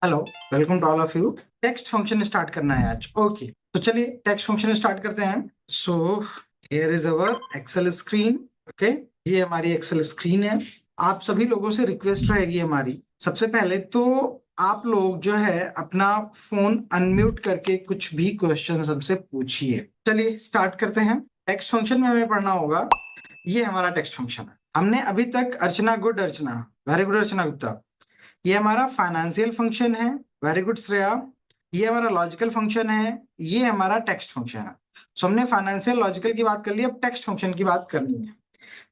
Hello, welcome to all of you. Text function start करना है आज। ओके, तो चलिए टेक्स्ट फंक्शन स्टार्ट करते हैं। So here is our Excel screen. Okay, ये हमारी एक्सेल स्क्रीन है। आप सभी लोगों से रिक्वेस्ट रहेगी हमारी, सबसे पहले तो आप लोग जो है अपना फोन अनम्यूट करके कुछ भी क्वेश्चन हमसे पूछिए। चलिए स्टार्ट करते हैं। टेक्स्ट फंक्शन में हमें पढ़ना होगा, ये हमारा टेक्स्ट फंक्शन है। हमने अभी तक अर्चना गुड, अर्चना वेरी गुड, अर्चना गुप्ता, ये हमारा फाइनेंशियल फंक्शन है। Very good Shreya. ये हमारा लॉजिकल फंक्शन है, ये हमारा टेक्स्ट फंक्शन है। सो हमने फाइनेंशियल लॉजिकल की बात कर ली, अब टेक्स्ट फंक्शन की बात करनी है।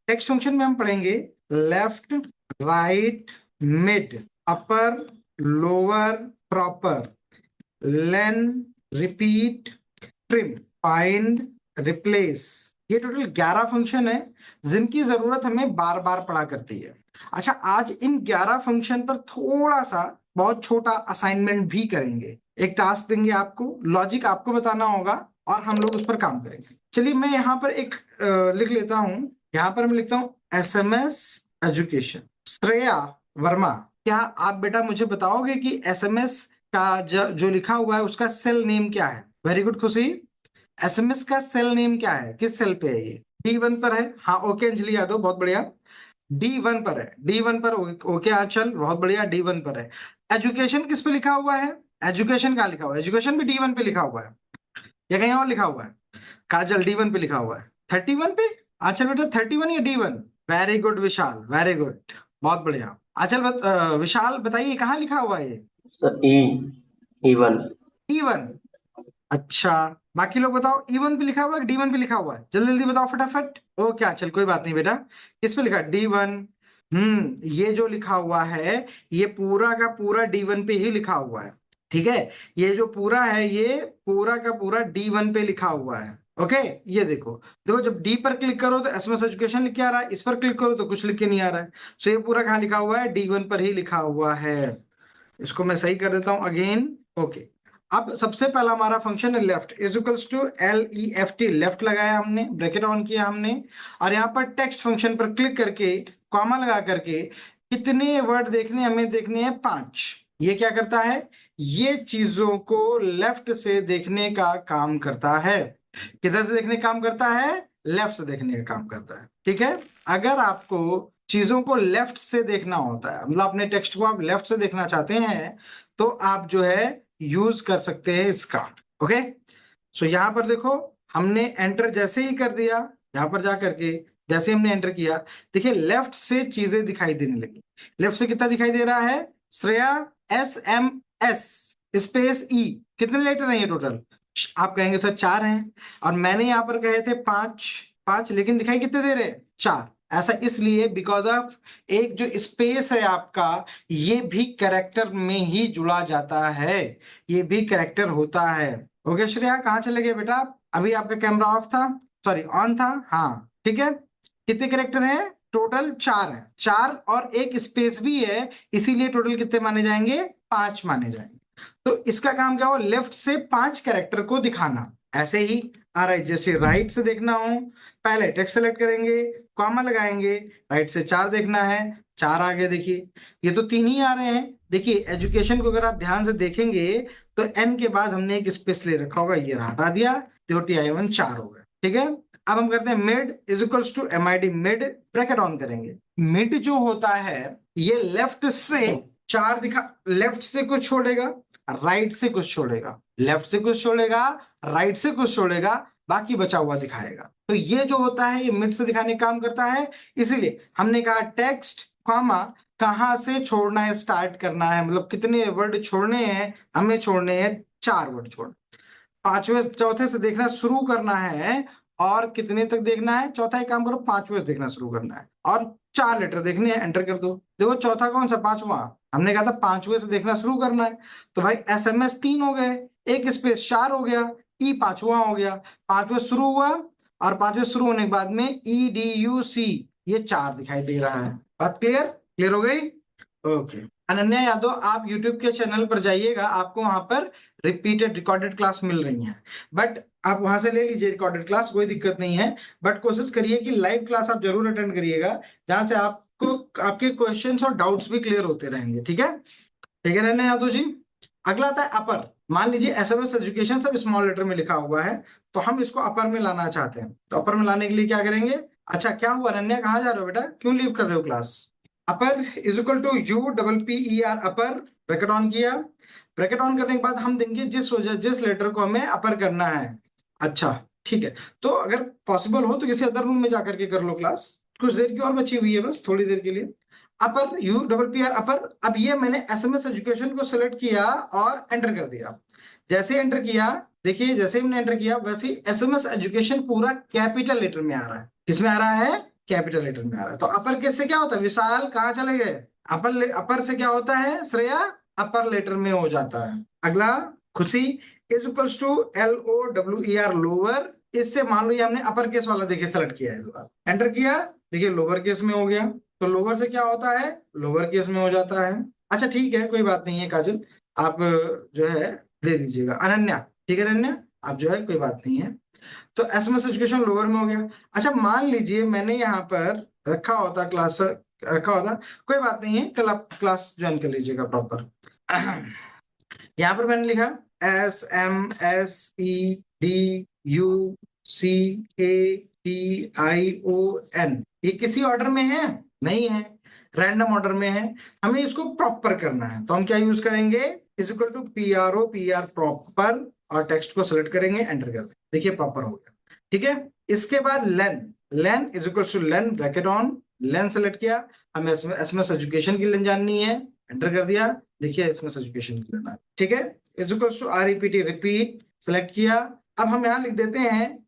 टेक्स्ट फंक्शन में हम पढ़ेंगे लेफ्ट, राइट, मिड, अपर, लोअर, प्रॉपर, लेन, रिपीट, ट्रिम, फाइंड, रिप्लेस। ये टोटल 11 फंक्शन है जिनकी जरूरत हमें बार बार पड़ा करती है। अच्छा, आज इन 11 फंक्शन पर थोड़ा सा बहुत छोटा असाइनमेंट भी करेंगे। एक टास्क देंगे आपको, लॉजिक आपको बताना होगा और हम लोग उस पर काम करेंगे। चलिए मैं यहाँ पर एक लिख लेता हूँ। यहाँ पर मैं लिखता हूँ एसएमएस एजुकेशन। श्रेया वर्मा, क्या आप बेटा मुझे बताओगे कि एसएमएस का जो लिखा हुआ है उसका सेल नेम क्या है? वेरी गुड खुशी। एसएमएस का सेल नेम क्या है, किस सेल पे है? ये D1 पर है। हाँ ओके अंजलि यादव, बहुत बढ़िया। D1 पर है, D1 पर। ओके आंचल, बहुत बढ़िया, D1 पर है। एजुकेशन किस पे लिखा हुआ है? एजुकेशन कहाँ लिखा हुआ है? एजुकेशन भी D1 पे लिखा हुआ है या कहीं और लिखा हुआ है? काजल D1 पे लिखा हुआ है। 31 पे? आंचल बेटा 31 या D1? वेरी गुड विशाल, वेरी गुड, बहुत बढ़िया। आंचल विशाल बताइए कहाँ लिखा हुआ है ये? Sir E1। D1। अच्छा, बाकी लोग बताओ E1 पे लिखा हुआ है कि D1 पे लिखा हुआ है? जल्दी जल्दी बताओ फटाफट। ओ क्या, चल कोई बात नहीं बेटा। किस पे लिखा है? D1। ये जो लिखा हुआ है ये पूरा का पूरा D1 पे ही लिखा हुआ है। ठीक है, ये जो पूरा है ये पूरा का पूरा D1 पे लिखा हुआ है। ओके, ये देखो देखो, जब डी पर क्लिक करो तो एसएमएस एजुकेशन लिख के आ रहा है, इस पर क्लिक करो तो कुछ लिख के नहीं आ रहा है। सो ये पूरा कहाँ लिखा हुआ है? D1 पर ही लिखा हुआ है। इसको मैं सही कर देता हूं अगेन। ओके, अब सबसे पहला हमारा फंक्शन है left is equals to LEFT। Left लगाया हमने, ब्रैकेट ऑन किया हमने, और यहाँ पर टेक्स्ट फंक्शन पर क्लिक करके कॉमा लगा करके कितने वर्ड देखने हमें? देखने हैं 5। ये क्या करता है? ये चीजों को लेफ्ट से देखने का काम करता है। किधर से देखने का काम करता है? लेफ्ट से देखने का काम करता है। ठीक है, अगर आपको चीजों को लेफ्ट से देखना होता है, मतलब अपने टेक्स्ट को आप लेफ्ट से देखना चाहते हैं, तो आप जो है यूज कर सकते हैं इसका। ओके, सो यहां पर देखो, हमने एंटर जैसे ही कर दिया, यहां पर जा करके जैसे हमने एंटर किया, देखिए लेफ्ट से चीजें दिखाई देने लगी। लेफ्ट से कितना दिखाई दे रहा है श्रेया? SMS space E। कितने लेटर हैं ये टोटल? आप कहेंगे सर 4 हैं, और मैंने यहां पर कहे थे 5। 5 लेकिन दिखाई कितने दे रहे हैं? 4। ऐसा इसलिए बिकॉज ऑफ एक जो स्पेस है आपका, ये भी कैरेक्टर में ही जुड़ा जाता है, ये भी कैरेक्टर होता है। ओके श्रेया, कहाँ चले गए बेटा आप? अभी आपका कैमरा ऑफ था, सॉरी ऑन था। हाँ ठीक है, कितने कैरेक्टर हैं? टोटल 4 है। 4 और एक स्पेस भी है, इसीलिए टोटल कितने माने जाएंगे? 5 माने जाएंगे। तो इसका काम क्या हो? लेफ्ट से 5 कैरेक्टर को दिखाना। ऐसे ही आ रहा है, जैसे राइट से देखना हो, पहले टेक्स्ट सेलेक्ट करेंगे, कॉमा लगाएंगे, राइट से 4 देखना है, 4 आगे देखिए, ये तो 3 ही आ रहे हैं। देखिए एजुकेशन को अगर आप ध्यान से देखेंगे तो एन के बाद हमने एक स्पेस ले रखा होगा, ये रहा, हटा दिया, TOTI1 4 हो गए। ठीक है, अब हम करते हैं mid is equals to MID। Mid bracket on करेंगे। मिड जो होता है ये लेफ्ट से 4 दिखा, लेफ्ट से कुछ छोड़ेगा, राइट से कुछ छोड़ेगा, लेफ्ट से कुछ छोड़ेगा, राइट से कुछ छोड़ेगा, बाकी बचा हुआ दिखाएगा। तो ये जो होता है ये मिड से दिखाने का काम करता है। इसीलिए हमने कहा टेक्स्ट कॉमा कहां से छोड़ना है, स्टार्ट करना है, मतलब कितने वर्ड छोड़ने हैं? हमें छोड़ने हैं 4 वर्ड छोड़। पांचवें चौथे से देखना शुरू करना है, और कितने तक देखना है? चौथा ही काम करो, 5वें से देखना शुरू करना है, और 4 लेटर देखने हैं, एंटर कर दो। देखो चौथा कौन सा? 5वां। हमने कहा था 5वें से देखना शुरू करना है, तो भाई SMS 3 हो गए, एक स्पेस 4 हो गया, E 5वां हो गया। 5वें शुरू हुआ, और 5वें शुरू होने के बाद में EDUC, ये 4 दिखाई दे रहा है। बात क्लियर? क्लियर हो गई? ओके, अनन्या यादव आप YouTube के चैनल पर जाइएगा, आपको वहां पर रिपीटेड रिकॉर्डेड क्लास मिल रही हैं, बट आप वहां से ले लीजिए रिकॉर्डेड क्लास, कोई दिक्कत नहीं है। बट कोशिश करिए कि लाइव क्लास आप जरूर अटेंड करिएगा, जहां से आपको आपके क्वेश्चंस और डाउट्स भी क्लियर होते रहेंगे। ठीक है, ठीक है रहने यादव जी। अगला आता है अपर। मान लीजिए एसएमएस एजुकेशन सब स्मॉल लेटर में लिखा हुआ है, तो हम इसको अपर में लाना चाहते हैं। तो अपर में लाने के लिए क्या करेंगे? अच्छा क्या हुआ अनन्या, कहाँ जा रहे हो बेटा, क्यों लीव कर रहे हो class? Upper is equal to U double P E R, upper. Bracket on किया। ब्रैकेट ऑन करने के बाद हम देंगे जिस लेटर को हमें अपर करना है। अच्छा ठीक है, तो अगर पॉसिबल हो तो किसी अदर रूम में जाकर के कर लो क्लास, कुछ देर की और बची हुई है, बस थोड़ी देर के लिए। अपर यू डबल पी आर अपर। अब ये मैंने एसएमएस एजुकेशन को सिलेक्ट किया और एंटर कर दिया। जैसे एंटर किया, देखिए जैसे ही मैंने एंटर किया वैसे ही एसएमएस एजुकेशन पूरा कैपिटल लेटर में आ रहा है। किसमें आ रहा है? कैपिटल लेटर में आ रहा है। तो अपर केस से क्या होता है, विशाल कहाँ चले गए? अपर से क्या होता है श्रेया? अपर लेटर में हो जाता है। अगला Khushi is equals to L O W E R, lower. इससे मान लो ये हमने अपर केस वाला देखिए सेलेक्ट किया है, इस बार एंटर किया, देखिए लोअर केस में हो गया। तो लोअर से क्या होता है? लोअर केस में हो जाता है। अच्छा ठीक है, कोई बात नहीं है काजल, आप जो है दे दीजिएगा। अनन्या, ठीक है अनन्या, आप जो है कोई बात नहीं है। तो एसएमएस एजुकेशन लोअर में हो गया। अच्छा मान लीजिए मैंने यहाँ पर रखा होता क्लास, रखा होता, कोई बात नहीं है, कल आप क्लास ज्वाइन कर लीजिएगा प्रॉपर। यहाँ पर मैंने लिखा SMSEDUCATION, ये किसी ऑर्डर में है? नहीं है, रैंडम ऑर्डर में है। हमें इसको प्रॉपर करना है, तो हम क्या यूज करेंगे? Is equal to PROPR, proper, और टेक्स्ट को सेलेक्ट करेंगे, एंटर कर देंगे, देखिए प्रॉपर हो गया। ठीक है, इसके बाद len, len is equal to len, bracket on, len select किया, हमें एसएमएस एजुकेशन की लेन जाननी है, एंटर कर दिया, देखिए एसएमएस एजुकेशन की लेना है। ठीक है, is equal to REPT, repeat, select किया। अब हम यहां लिख देते हैं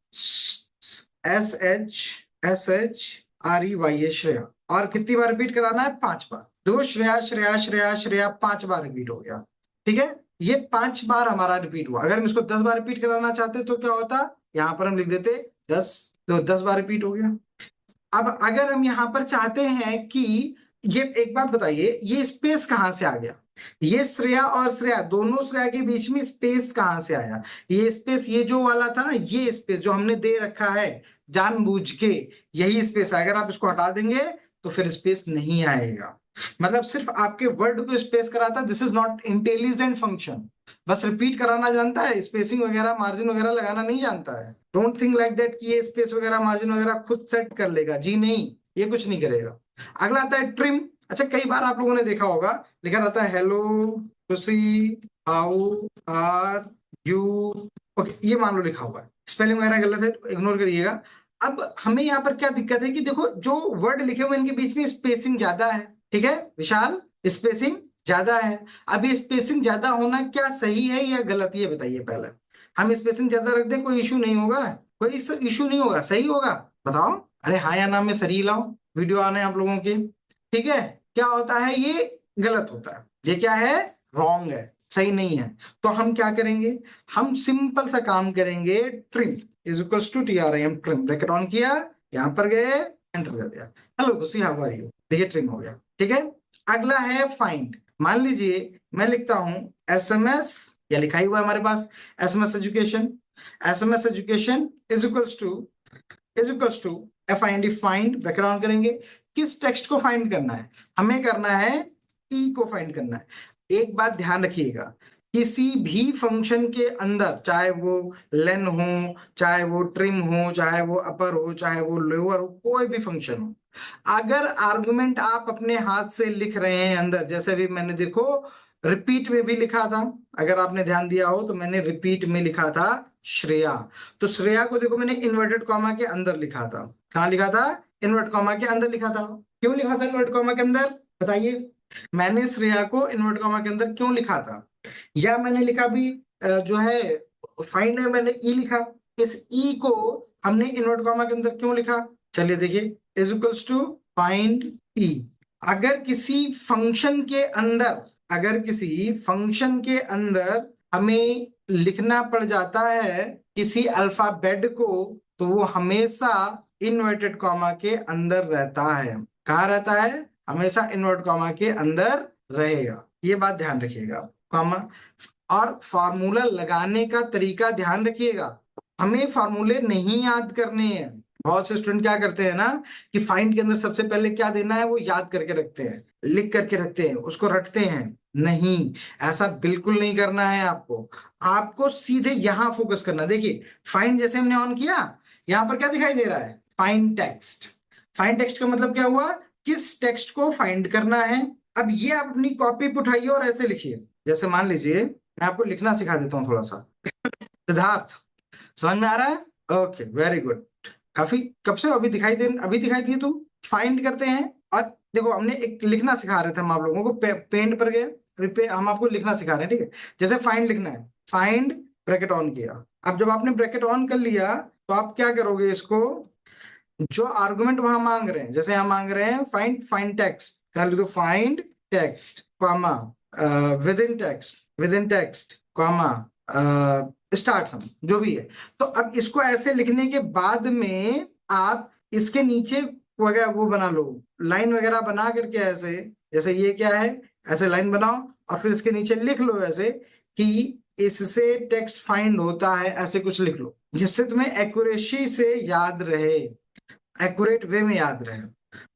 SHREYA, श्रेया। और कितनी बार रिपीट कराना है? 5 बार। दो श्रेया श्रेया श्रेया श्रेया 5 बार रिपीट हो गया। ठीक है, ये 5 बार हमारा रिपीट हुआ। अगर हम इसको 10 बार रिपीट कराना चाहते तो क्या होता? यहाँ पर हम लिख देते 10, तो 10 बार रिपीट हो गया। अब अगर हम यहाँ पर चाहते हैं कि ये, एक बात बताइए, ये स्पेस कहाँ से आ गया? ये श्रेया और श्रेया, दोनों श्रेया के बीच में स्पेस कहाँ से आया? ये स्पेस, ये जो वाला था ना, ये स्पेस जो हमने दे रखा है जानबूझ के, यही स्पेस है। अगर आप इसको हटा देंगे तो फिर स्पेस नहीं आएगा। मतलब सिर्फ आपके वर्ड को स्पेस कराता है। This is not intelligent function. बस रिपीट कराना जानता है, स्पेसिंग वगैरह मार्जिन वगैरह लगाना नहीं जानता है। डोंट थिंक लाइक दैट कि ये स्पेस वगैरह मार्जिन वगैरह खुद सेट कर लेगा, जी नहीं, ये कुछ नहीं करेगा। अगला आता है ट्रिम। अच्छा कई बार आप लोगों ने देखा होगा लिखा रहता है hello Khushi, how are you, okay, ये मान लो लिखा हुआ है, स्पेलिंग वगैरह गलत है तो इग्नोर करिएगा। अब हमें यहाँ पर क्या दिक्कत है कि देखो जो वर्ड लिखे हुए इनके बीच में स्पेसिंग ज्यादा है। ठीक है विशाल, स्पेसिंग ज्यादा है। अब ये स्पेसिंग ज्यादा होना क्या सही है या गलत, ये बताइए पहले। हम स्पेसिंग ज्यादा रख दें कोई इशू नहीं होगा? कोई इशू नहीं होगा, सही होगा, बताओ। अरे हाँ या ना में सही लाओ, वीडियो आने आप लोगों के। ठीक है, क्या होता है, ये गलत होता है, ये क्या है, रॉन्ग है, सही नहीं है। तो हम क्या करेंगे? हम सिंपल सा काम करेंगे, trim is equal to TRIM, trim, bracket on किया, यहां पर गए, एंटर कर दिया, hello Khushi how are you, देखिए ट्रिम हो गया। ठीक है, अगला है फाइंड। मान लीजिए मैं लिखता हूं SMS, या लिखा ही हुआ है हमारे पास SMS education, SMS education is equals to FIND, find, bracket on करेंगे। किस टेक्स्ट को फाइंड करना है? हमें करना है ई को फाइंड करना है। एक बात ध्यान रखिएगा, किसी भी फंक्शन के अंदर, चाहे वो लेन हो, चाहे वो ट्रिम हो, चाहे वो अपर हो, चाहे वो लोअर हो, कोई भी फंक्शन हो, अगर आर्गुमेंट आप अपने हाथ से लिख रहे हैं अंदर, जैसे भी मैंने देखो रिपीट में भी लिखा था, अगर आपने ध्यान दिया हो तो मैंने रिपीट में लिखा था श्रेया, तो श्रेया को देखो मैंने इन्वर्टेड कॉमा के अंदर लिखा था। कहाँ लिखा था? इन्वर्ट कॉमा के अंदर लिखा था। क्यों लिखा था इन्वर्ट कॉमा के अंदर, बताइए। मैंने श्रेया को इन्वर्ट कॉमा के अंदर क्यों लिखा था? या मैंने लिखा भी जो है फाइंड में मैंने ई लिखा, इस ई को हमने इन्वर्ट कॉमा के अंदर क्यों लिखा? चलिए देखिए, is equals to find E. अगर किसी फंक्शन के अंदर, अगर किसी फंक्शन के अंदर हमें लिखना पड़ जाता है किसी अल्फाबेट को, तो वो हमेशा इन्वर्टेड कॉमा के अंदर रहता है। कहाँ रहता है? हमेशा इन्वर्ट कॉमा के अंदर रहेगा, ये बात ध्यान रखिएगा। कॉमा और फार्मूला लगाने का तरीका ध्यान रखिएगा, हमें फार्मूले नहीं याद करने हैं। बहुत से स्टूडेंट क्या करते हैं ना कि फाइंड के अंदर सबसे पहले क्या देना है वो याद करके रखते हैं, लिख करके रखते हैं, उसको रटते हैं। नहीं, ऐसा बिल्कुल नहीं करना है आपको। आपको सीधे यहां फोकस करना। देखिए फाइंड जैसे हमने ऑन किया, यहां पर क्या दिखाई दे रहा है, फाइंड टेक्स्ट। फाइंड टेक्स्ट का मतलब क्या हुआ, किस टेक्स्ट को फाइंड करना है। अब ये आप अपनी कॉपी पे उठाइए और ऐसे लिखिए। जैसे मान लीजिए मैं आपको लिखना सिखा देता हूँ थोड़ा सा। सिद्धार्थ, समझ में आ रहा है? Okay very good. काफी कब से अभी दिखाई दिए तुम। फाइंड करते हैं, और देखो हमने एक लिखना सिखा रहे थे हम आप लोगों को, पेंट पर गए, अभी हम आपको लिखना सिखा रहे हैं, ठीक है। जैसे फाइंड लिखना है, फाइंड ब्रैकेट ऑन किया। अब जब आपने ब्रैकेट ऑन कर लिया तो आप क्या करोगे, इसको जो आर्गुमेंट वहां मांग रहे हैं, जैसे हम मांग रहे हैं फाइंड फाइंड टेक्स्ट, क्या लिख दो, find text comma within text comma start sum, जो भी है। तो अब इसको ऐसे लिखने के बाद में आप इसके नीचे वगैरह वो बना लो, लाइन वगैरह बना करके ऐसे, जैसे ये क्या है, ऐसे लाइन बनाओ और फिर इसके नीचे लिख लो ऐसे कि इससे टेक्स्ट फाइंड होता है, ऐसे कुछ लिख लो जिससे तुम्हें एक्यूरेसी से याद रहे, एक्यूरेट वे में याद रहे।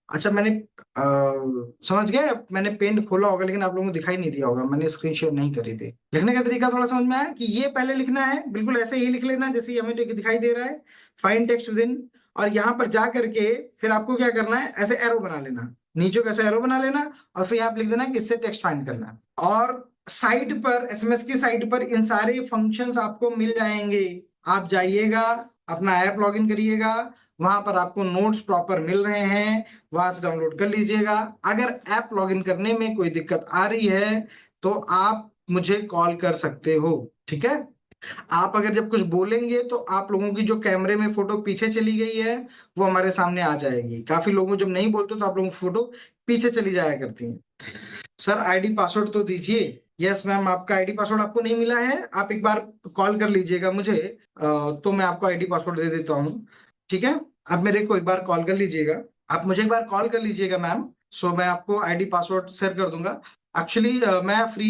अच्छा मैंने समझ गए, मैंने पेंट खोला होगा लेकिन आप लोगों को दिखाई नहीं दिया होगा, मैंने स्क्रीन शेयर नहीं करी थी। लिखने का तरीका थोड़ा समझ में आया कि ये पहले लिखना है, बिल्कुल ऐसे ही लिख लेना जैसे हमें दिखाई दे रहा है, फाइंड टेक्स्ट विद इन। और यहाँ पर जा करके फिर आपको क्या करना है, ऐसे एरो बना लेना, नीचे को ऐसे एरो बना लेना, और फिर यहाँ पे लिख देना कि इससे टेक्स्ट फाइंड करना है। और साइट पर, एसएमएस की साइट पर इन सारे फंक्शंस आपको मिल जाएंगे। आप जाइएगा, अपना ऐप लॉगिन करिएगा, वहां पर आपको नोट्स प्रॉपर मिल रहे हैं, वहां से डाउनलोड कर लीजिएगा। अगर ऐप लॉगिन करने में कोई दिक्कत आ रही है तो आप मुझे कॉल कर सकते हो, ठीक है। आप अगर जब कुछ बोलेंगे तो आप लोगों की जो कैमरे में फोटो पीछे चली गई है वो हमारे सामने आ जाएगी। काफी लोगों जब नहीं बोलते तो आप लोगों की फोटो पीछे चली जाया करती है। सर आईडी पासवर्ड तो दीजिए। यस मैम, आपका आईडी पासवर्ड आपको नहीं मिला है, आप एक बार कॉल कर लीजिएगा मुझे, तो मैं आपको आईडी पासवर्ड दे देता हूँ, ठीक है। आप मेरे को एक बार कॉल कर लीजिएगा, आप मुझे एक बार कॉल कर लीजिएगा मैम, सो मैं आपको आईडी पासवर्ड शेयर कर दूंगा। एक्चुअली मैं फ्री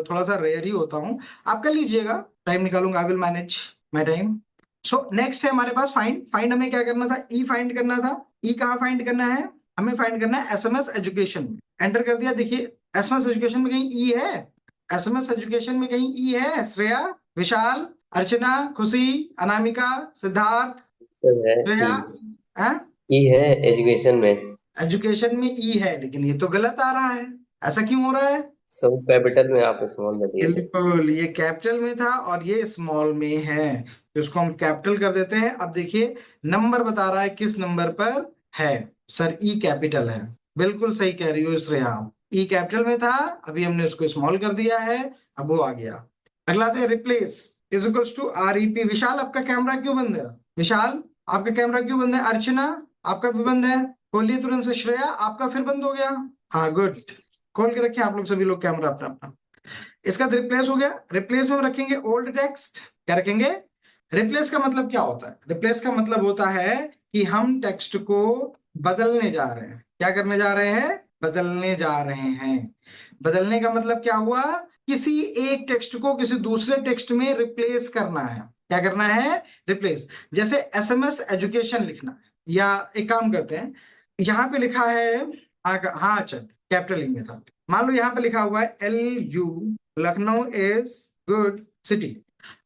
थोड़ा सा रेयर ही होता हूँ, आप कर लीजिएगा, टाइम निकालूंगा, I will manage my time. So next है हमारे पास फाइंड। फाइंड हमें क्या करना था, ई फाइंड करना था। ई कहाँ फाइंड करना है, हमें फाइंड करना है एसएमएस एजुकेशन में। एंटर कर दिया, देखिए एसएमएस एजुकेशन में कहीं ई है, एसएमएस एजुकेशन में कहीं ई है, श्रेया, विशाल, अर्चना, खुशी, अनामिका, सिद्धार्थ, सर है श्रेया, है ई है एजुकेशन में। एजुकेशन में ई है, लेकिन ये तो गलत आ रहा है, ऐसा क्यों हो रहा है। सब कैपिटल में आप स्मॉल में दिए थे। बिल्कुल, ये कैपिटल में था और ये स्मॉल में है, तो इसको हम कैपिटल कर देते हैं। अब देखिए नंबर बता रहा है किस नंबर पर है, सर ई कैपिटल है। बिल्कुल सही कह रही हो श्रेया, ई कैपिटल में था, अभी हमने उसको स्मॉल कर दिया है, अब वो आ गया। अगला आता है replace is equals to R E P. Vishal आपका कैमरा क्यों बंद है, विशाल आपका कैमरा क्यों बंद है, अर्चना आपका भी बंद है, खोलिए तुरंत से। श्रेया आपका फिर बंद हो गया, हाँ गुड, खोल के रखिए आप लोग सभी लोग कैमरा अपना अपना। इसका रिप्लेस हो गया, रिप्लेस में हम रखेंगे ओल्ड टेक्स्ट। क्या रखेंगे, रिप्लेस का मतलब क्या होता है, रिप्लेस का मतलब होता है कि हम टेक्स्ट को बदलने जा रहे हैं। क्या करने जा रहे हैं, बदलने जा रहे हैं। बदलने का मतलब क्या हुआ, किसी एक टेक्स्ट को किसी दूसरे टेक्स्ट में रिप्लेस करना है। क्या करना है, रिप्लेस। जैसे एसएमएस एजुकेशन लिखना है, या एक काम करते हैं, यहाँ पे लिखा है, हाँ अच्छा कैपिटल में था, मान लो यहाँ पे लिखा हुआ है LU, Lucknow is good city.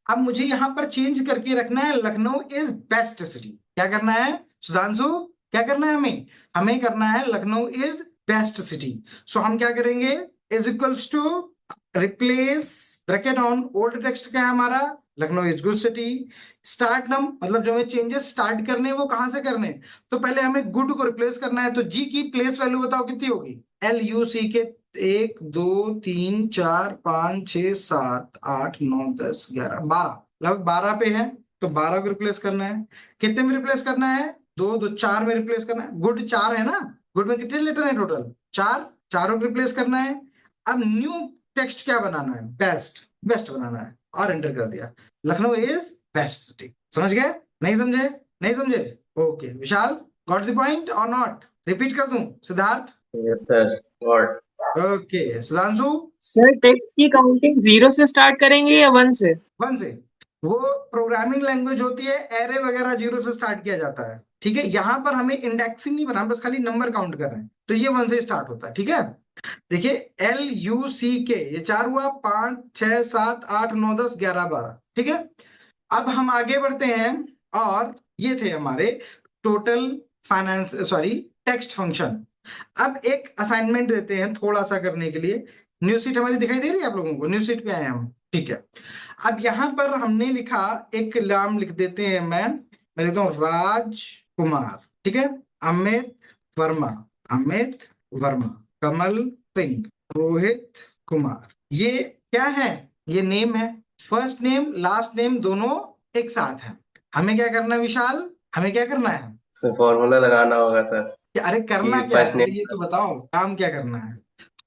अब मुझे यहाँ पर चेंज करके रखना है, लखनऊ इज बेस्ट सिटी। क्या करना है सुधांशु, क्या करना है हमें, हमें करना है Lucknow is best city. So हम क्या करेंगे, is equals to replace bracket on old text क्या है हमारा, Lucknow is good city. Start num मतलब जो हमें चेंजेस स्टार्ट करने हैं वो कहां से करने हैं, तो पहले हमें गुड को रिप्लेस करना है, तो जी की प्लेस वैल्यू बताओ कितनी होगी, LUC के 1 2 3 4 5 6 7 8 9 10 11 12, लगभग 12 पे है, तो 12 को रिप्लेस करना है। कितने में रिप्लेस करना है, 2 2 4 में रिप्लेस करना है। गुड 4 है ना, गुड में कितने लेटर है टोटल, 4, चारों को रिप्लेस करना है। अब न्यू टेक्स्ट क्या बनाना है, बेस्ट, बेस्ट बनाना है, और एंटर कर दिया, लखनऊ इज बेस्ट सिटी। समझ गए, नहीं समझे, नहीं समझे, okay Vishal got the point और नॉट, रिपीट कर दूं Siddharth, yes sir God. Okay Sudhanshu, sir text की काउंटिंग 0 से स्टार्ट करेंगे या 1 से? 1 से। वो प्रोग्रामिंग लैंग्वेज होती है, एरे वगैरह 0 से स्टार्ट किया जाता है, ठीक है। यहाँ पर हमें इंडेक्सिंग नहीं बना, बस खाली नंबर काउंट कर रहे हैं, तो ये 1 से स्टार्ट होता है, ठीक है। देखिए LUCK, ये 4 हुआ, 5 6 7 8 9 10 11 12, ठीक है। अब हम आगे बढ़ते हैं, और ये थे हमारे total finance, sorry, text function. अब एक असाइनमेंट देते हैं थोड़ा सा करने के लिए। न्यू सीट हमारी दिखाई दे रही है आप लोगों को? न्यू सीट पे आए हैं हम, ठीक है। अब यहां पर हमने लिखा, एक नाम लिख देते हैं, मैं लिखता हूं राज कुमार, ठीक है। अमित वर्मा, अमित वर्मा, कमल सिंह, रोहित कुमार। ये क्या है? ये नेम है। फर्स्ट नेम लास्ट नेम दोनों एक साथ है। हमें क्या करना है विशाल? हमें क्या करना है? सर फॉर्मूला लगाना होगा सर, अरे करना कि क्या है फर्स्ट पहले नेम। ये तो बताओ, काम क्या करना है?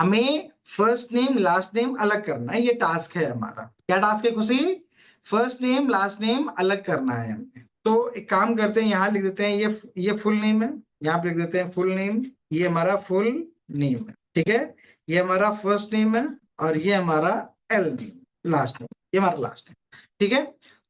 हमें फर्स्ट नेम लास्ट नेम अलग करना है, ये टास्क है हमारा। क्या टास्क है खुशी? फर्स्ट नेम लास्ट नेम अलग करना है हमें। तो एक काम करते हैं, यहाँ लिख देते हैं, ये फुल नेम है, यहाँ पे लिख देते हैं फुल नेम। ये हमारा फुल नेम है, ठीक है। ये हमारा फर्स्ट नेम है, और ये हमारा एल नेम, लास्ट नेम, ये हमारा लास्ट नेम, ठीक है।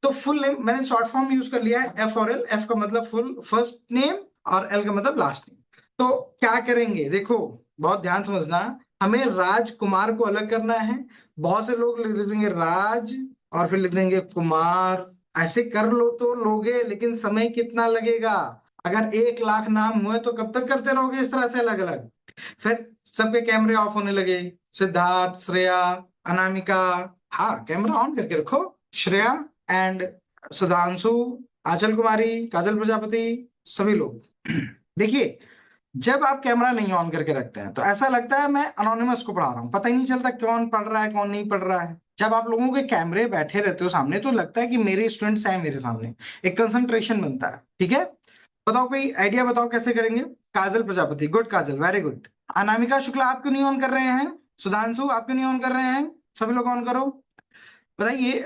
तो फुल नेम मैंने शॉर्ट फॉर्म यूज कर लिया है, एफ और एल। एफ का मतलब फुल फर्स्ट नेम, और एल का मतलब लास्ट नेम। तो क्या करेंगे देखो, बहुत ध्यान समझना। हमें राजकुमार को अलग करना है। बहुत से लोग लिख देंगे राज, और फिर लिख देंगे कुमार। ऐसे कर लो तो लोगे, लेकिन समय कितना लगेगा? अगर 1 लाख नाम हुए तो कब तक करते रहोगे इस तरह से अलग अलग? फिर सबके कैमरे ऑफ होने लगे। सिद्धार्थ, श्रेया, अनामिका, हाँ कैमरा ऑन करके रखो। श्रेया एंड सुधांशु, आंचल कुमारी, काजल प्रजापति, सभी लोग। देखिए, जब आप कैमरा नहीं ऑन करके रखते हैं तो ऐसा लगता है मैं अनोनिमस को पढ़ा रहा हूं, पता ही नहीं चलता कौन पढ़ रहा है कौन नहीं पढ़ रहा है। जब आप लोगों के कैमरे बैठे रहते हो सामने तो लगता है कि मेरे स्टूडेंट्स हैं मेरे सामने, एक कंसंट्रेशन बनता है, ठीक है। बताओ कोई आइडिया, बताओ कैसे करेंगे? काजल प्रजापति, गुड काजल, वेरी गुड। अनामिका शुक्ला, आप क्यों नहीं ऑन कर रहे हैं? सुधांशु, आप क्यों नहीं ऑन कर रहे हैं? सभी लोग ऑन करो। बताइए,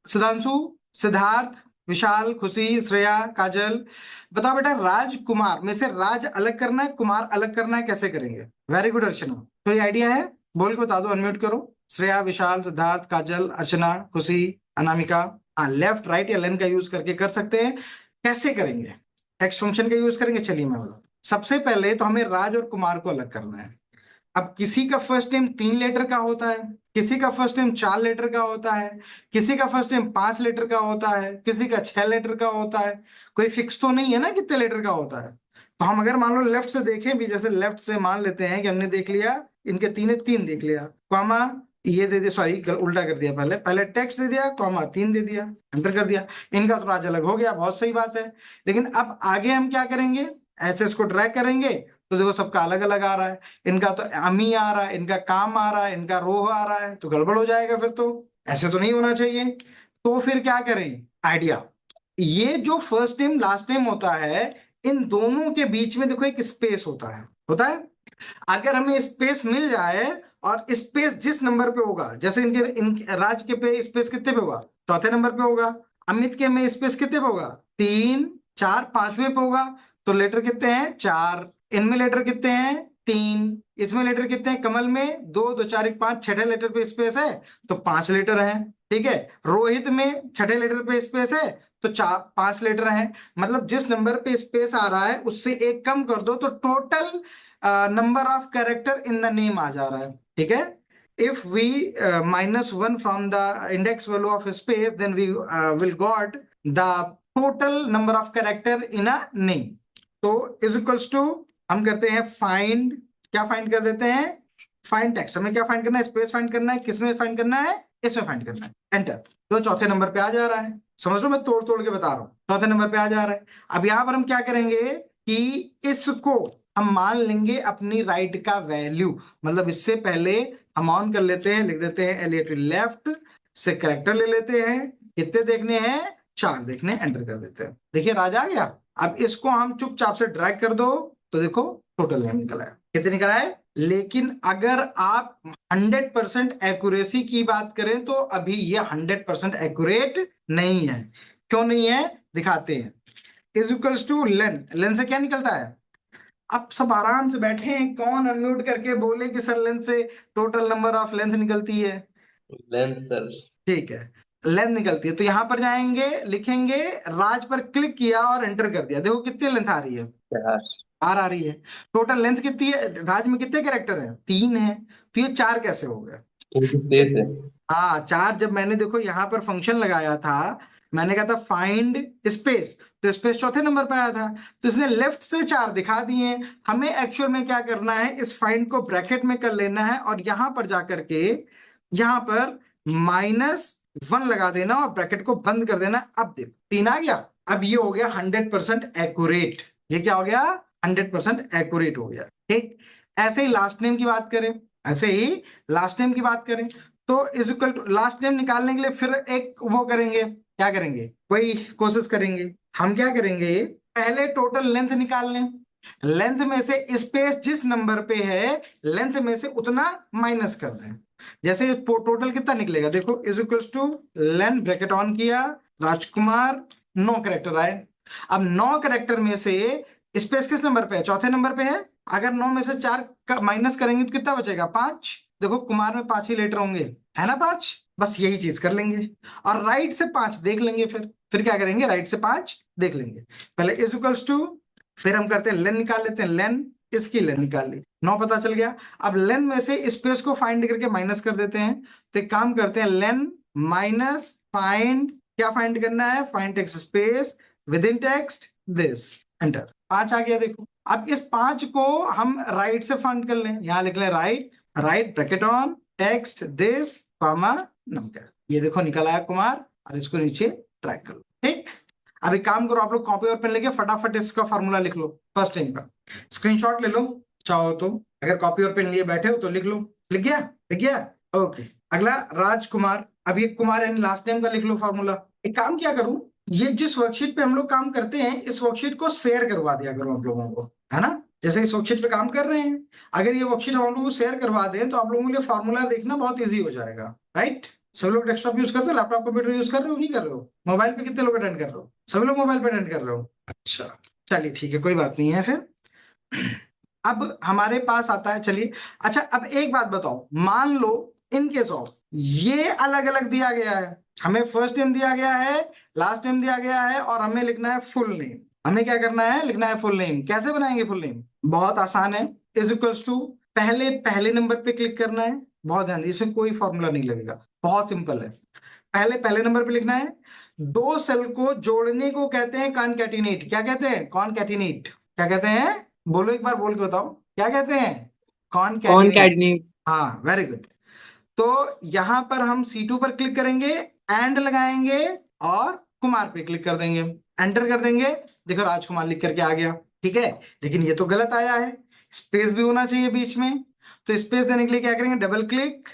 सुधांशु, सिद्धार्थ, विशाल, खुशी, श्रेया, काजल, बताओ बेटा, राजकुमार में से राज अलग करना है, कुमार अलग करना है, कैसे करेंगे? वेरी गुड अर्चना, कोई आइडिया है? बोल के बता दो, अनम्यूट करो। श्रेया, विशाल, सिद्धार्थ, काजल, अर्चना, खुशी, अनामिका। हाँ, लेफ्ट राइट या लेन का यूज करके कर सकते हैं। कैसे करेंगे? टेक्स्ट फंक्शन का यूज करेंगे, चलिए मैं बताता हूं। सबसे पहले तो हमें राज और कुमार को अलग करना है। अब किसी का फर्स्ट नेम 3 लेटर का होता है, किसी का फर्स्ट नेम 4 लेटर का होता है, किसी का फर्स्ट नेम 5 लेटर का होता है, किसी का 6 लेटर का होता है। कोई फिक्स तो नहीं है ना कितने लेटर का होता है। तो हम अगर मान लो लेफ्ट से देखें भी, जैसे लेफ्ट से मान लेते हैं कि हमने देख लिया, इनके तीन तीन देख लिया, कॉमा ये दे दिया, सॉरी उल्टा कर दिया, पहले पहले टेक्स्ट दे दिया, कॉमा 3 दे दिया, एंटर कर दिया। इनका तो राज अलग हो गया, बहुत सही बात है। लेकिन अब आगे हम क्या करेंगे? ऐसे इसको ड्रैग करेंगे तो देखो सबका अलग अलग आ रहा है। इनका तो अमी आ रहा है, इनका काम आ रहा है, इनका रोह आ रहा है, तो गड़बड़ हो जाएगा फिर तो। ऐसे तो नहीं होना चाहिए। तो फिर क्या करें? आइडिया, ये जो फर्स्ट नेम लास्ट नेम होता है, इन दोनों के बीच में देखो एक स्पेस होता है, होता है। अगर हमें स्पेस मिल जाए, और स्पेस जिस नंबर पे होगा, जैसे राज के पे स्पेस कितने पे होगा? चौथे नंबर पे होगा। अमित के में स्पेस कितने पे होगा? 3 4 5वें पे होगा। तो लेटर कितने हैं? 4। इनमें लेटर कितने हैं? 3। इसमें लेटर कितने हैं? कमल में 2 2 4 1 5, छठे लेटर पे स्पेस है तो 5 लेटर है, ठीक है। रोहित में छठे लेटर पे स्पेस है तो 5 लेटर है। मतलब जिस नंबर पे स्पेस आ रहा है उससे एक कम कर दो तो total number of character in the name आ जा रहा है, ठीक है। If we -1 from the index value of space, then we will got the total number of character in a name. तो इज इक्वल्स टू, हम करते हैं फाइंड, क्या फाइंड कर देते हैं? Find text. हमें क्या फाइंड करना है? स्पेस फाइंड करना है। किसमें फाइंड करना है? इसमें फाइंड करना है, एंटर। तो चौथे नंबर पे आ जा रहा है, समझ लो मैं तोड़ तोड़ के बता रहा हूं, चौथे नंबर पे आ जा रहा है। अब यहां पर हम क्या करेंगे कि इसको हम मान लेंगे अपनी राइट का वैल्यू। मतलब इससे पहले हम ऑन कर लेते हैं, लिख देते हैं एलिएट लेफ्ट से करेक्टर ले लेते हैं। कितने देखने हैं? 4 देखने, एंटर कर देते हैं। देखिए राज आ गया। अब इसको हम चुपचाप से ड्रैग कर दो तो देखो टोटल नेम निकला है। कितने निकला है? लेकिन अगर आप 100% एक्यूरेसी की बात करें तो अभी ये 100% एक्यूरेट नहीं है। क्यों नहीं है? दिखाते हैं। इज इक्वल्स टू लेन, लेन से क्या निकलता है? अब सब आराम से बैठे हैं, कौन अनम्यूट करके बोले कि सर लेंथ से टोटल नंबर ऑफ लेंथ निकलती है? Length sir. ठीक है, लेंथ निकलती है। तो यहां पर जाएंगे, लिखेंगे, राज पर क्लिक किया और एंटर कर दिया, देखो कितनी लेंथ आ रही है? 4। बार आ रही है। टोटल लेंथ कितनी है राज में, कितने कैरेक्टर हैं? 3 है, तो ये 4 कैसे हो गए? एक स्पेस है। हाँ 4, जब मैंने देखो यहाँ पर फंक्शन लगाया था, मैंने कहा था फाइंड स्पेस, तो स्पेस चौथे नंबर पे आया था, तो इसने लेफ्ट से 4 दिखा दिए। हमें एक्चुअल में क्या करना है, इस फाइंड को ब्रैकेट में कर लेना है और यहां पर जाकर के यहां पर -1 लगा देना और ब्रैकेट को बंद कर देना। अब देखो 3 आ गया। अब ये हो गया 100% एक्यूरेट। ये क्या हो गया? 100% एक्यूरेट हो गया। ठीक, ऐसे ही लास्ट नेम की बात करें, ऐसे ही लास्ट नेम की बात करें, तो is equal to last name निकालने के लिए फिर एक वो करेंगे, क्या करेंगे, कोई कोशिश करेंगे। हम क्या करेंगे, पहले टोटल लेंथ निकाल लें, लेंथ में से स्पेस जिस नंबर पे है लेंथ में से उतना माइनस कर दें। जैसे टोटल कितना निकलेगा देखो, is equal to length bracket on किया, राजकुमार 9 कैरेक्टर आए। अब 9 कैरेक्टर में से स्पेस किस नंबर पे है? चौथे नंबर पे है। अगर 9 में से 4 माइनस करेंगे तो कितना बचेगा? 5। देखो कुमार में 5 ही लेटर होंगे, है ना 5। बस यही चीज कर लेंगे और राइट से 5 देख लेंगे। फिर क्या करेंगे, राइट से 5 देख लेंगे। पहले इज इक्वल्स टू, फिर हम करते हैं लेन निकाल लेते हैं, लेन, इसकी लेन निकाल ली, 9 पता चल गया। अब लेन में से स्पेस को फाइंड करके माइनस कर देते हैं, तो एक काम करते हैं, लेन माइनस फाइंड, क्या फाइंड करना है? Find text space with in text this, enter. 5 आ गया देखो। अब इस 5 को हम राइट से फाइंड कर लें, यहां लिख लें right, right bracket on text this comma number. ये देखो निकल आया कुमार, और इसको नीचे ट्रैक कर लो। ठीक, अब एक काम करो, आप लोग कॉपी और पेन लेके फटाफट इसका फॉर्मूला लिख लो फर्स्ट टाइम का, स्क्रीनशॉट ले लो चाहो तो, अगर कॉपी और पेन लिए बैठे हो तो लिख लो। लिख गया? लिख गया, ओके। अगला राजकुमार, अब ये कुमार यानी लास्ट नेम का लिख लो फॉर्मूला। एक काम क्या करूं, ये जिस वर्कशीट पे हम लोग काम करते हैं इस वर्कशीट को शेयर करवा दिया करो आप लोगों को, है ना। जैसे इस वर्कशीट पे काम कर रहे हैं, अगर ये वर्कशीट हम लोगों को शेयर करवा दें तो आप लोगों के लिए फॉर्मूला देखना बहुत ईजी हो जाएगा, राइट। सब लोग डेस्कटॉप यूज करते हो, लैपटॉप कंप्यूटर यूज कर रहे हो, नहीं कर रहे हो? मोबाइल पे कितने लोग अटेंड कर रहे हो? सभी लोग मोबाइल पे अटेंड कर रहे हो, अच्छा चलिए ठीक है, कोई बात नहीं है फिर। अब हमारे पास आता है, चलिए अच्छा अब एक बात बताओ, मान लो इन केस ऑफ ये अलग अलग दिया गया है, हमें फर्स्ट नेम दिया गया है, लास्ट नेम दिया गया है, और हमें लिखना है फुल नेम। हमें क्या करना है, लिखना है फुल नेम। कैसे बनाएंगे फुल नेम? बहुत आसान है, इज इक्वल्स टू, पहले पहले नंबर पे क्लिक करना है, बहुत ध्यान दीजिए, इसमें कोई फॉर्मूला नहीं लगेगा, बहुत सिंपल है। पहले पहले नंबर पे लिखना है, 2 सेल को जोड़ने को कहते हैं कॉनकैटिनेट। क्या कहते हैं? कॉनकैटिनेट। क्या कहते हैं? बोलो एक बार, बोल के बताओ, क्या कहते हैं? कॉनकैटिनेट। कॉनकैटिनेट। हाँ वेरी गुड। तो यहां पर हम C2 पर क्लिक करेंगे, एंड लगाएंगे और कुमार पे क्लिक कर देंगे, एंटर कर देंगे। देखो राजकुमार लिख करके आ गया, ठीक है। लेकिन ये तो गलत आया है, स्पेस भी होना चाहिए बीच में। तो स्पेस देने के लिए क्या करेंगे, डबल क्लिक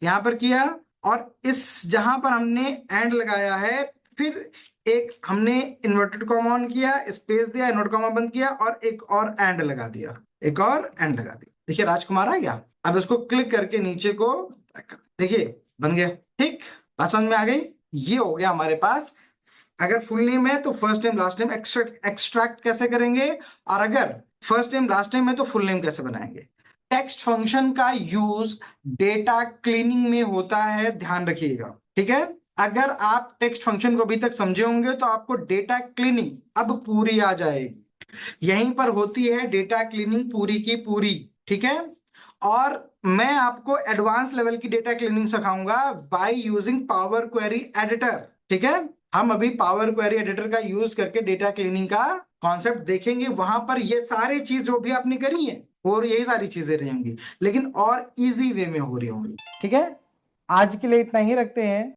यहां पर किया, और इस जहां पर हमने एंड लगाया है, फिर एक हमने इन्वर्टेड कॉमा ऑन किया, स्पेस दिया, इन्वर्टेड कॉमा बंद किया, और एक और एंड लगा दिया, एक और एंड लगा दिया। देखिए राजकुमार आ गया। अब इसको क्लिक करके नीचे को देखिए बन गया। ठीक, बात समझ में आ गई। ये हो गया हमारे पास। अगर फुल नेम है तो first name last name extract कैसे करेंगे, और अगर फर्स्ट नेम लास्ट नेम है तो फुल नेम कैसे बनाएंगे। टेक्स्ट फंक्शन का यूज डेटा क्लीनिंग में होता है, ध्यान रखिएगा, ठीक है। अगर आप टेक्स्ट फंक्शन को अभी तक समझे होंगे तो आपको डेटा क्लीनिंग अब पूरी आ जाएगी। यहीं पर होती है डेटा क्लीनिंग पूरी की पूरी, ठीक है। और मैं आपको एडवांस लेवल की डेटा क्लीनिंग सिखाऊंगा by using power query editor, ठीक है। हम अभी पावर क्वेरी एडिटर का यूज करके डेटा क्लीनिंग का कॉन्सेप्ट देखेंगे, वहां पर ये सारी चीज जो भी आपने करी है और यही सारी चीजें रहेंगी, लेकिन और इजी वे में हो रही होंगी, ठीक है। आज के लिए इतना ही रखते हैं।